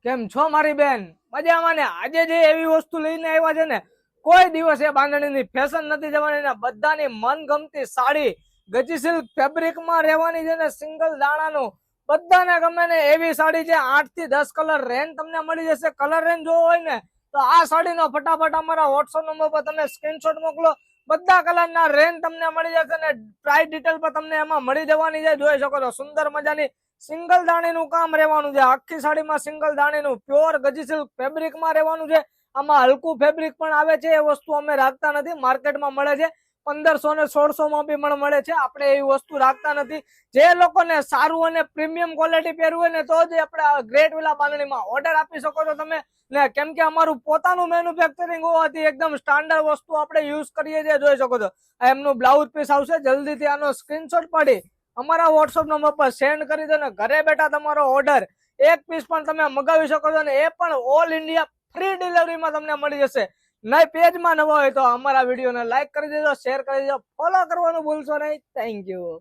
કેમ છો મારી બેન? મજામાં ને? આજે જે એવી વસ્તુ લઈને આવ્યા છે ને, કોઈ દિવસ એ બાંધણીની ફેશન નથી જવાની ને બધાની મનગમતી સાડી ગજી સિલ્ક ફેબ્રિકમાં રહેવાની છે ને, સિંગલ દાણાનું બધાને ગમે ને એવી સાડી છે. 8 થી 10 કલર રેન્જ તમને મળી જશે. કલર રેન્જ જોવો હોય ને તો આ સાડીનો ફટાફટ અમારા વોટ્સઅપ નંબર પર તમે સ્ક્રીનશોટ મોકલો. બધા કલરના રેન્જ તમને મળી જશે ને પ્રાઇસ ડિટેલ પર તમને એમાં મળી જવાની છે. જોઈ શકો છો સુંદર મજાની સિંગલ દાણીનું કામ રહેવાનું છે. આખી સાડીમાં સિંગલ દાણીનું પ્યોર ગજી સિલ્ક ફેબ્રિકમાં રહેવાનું છે. આમાં હલકું ફેબ્રિક પણ આવે છે. એ વસ્તુ અમે રાખતા નથી, માર્કેટમાં મળે છે 1500 ને 1600 માં બી મળે છે. આપણે એવી વસ્તુ રાખતા નથી. જે લોકોને સારું અને પ્રીમિયમ ક્વોલિટી પહેરવું હોય ને તો જ આપણે ગ્રેટ વિલા બાંધણીમાં ઓર્ડર આપી શકો છો તમે ને, કેમ કે અમારું પોતાનું મેન્યુફેક્ચરિંગ હોવાથી એકદમ સ્ટાન્ડર્ડ વસ્તુ આપણે યુઝ કરીએ છીએ. જોઈ શકો છો એમનું બ્લાઉઝ પીસ આવશે. જલ્દીથી આનો સ્ક્રીનશોટ પાડી અમારા વોટ્સઅપ નંબર પર સેન્ડ કરી દો ને ઘરે બેઠા તમારો ઓર્ડર એક પીસ પણ તમે મગાવી શકો છો ને એ પણ ઓલ ઇન્ડિયા ફ્રી ડિલિવરીમાં તમને મળી જશે. નહીં પેજમાં નવા હોય તો અમારા વિડીયોને લાઈક કરી દેજો, શેર કરી દેજો, ફોલો કરવાનું ભૂલશો નહીં. Thank you.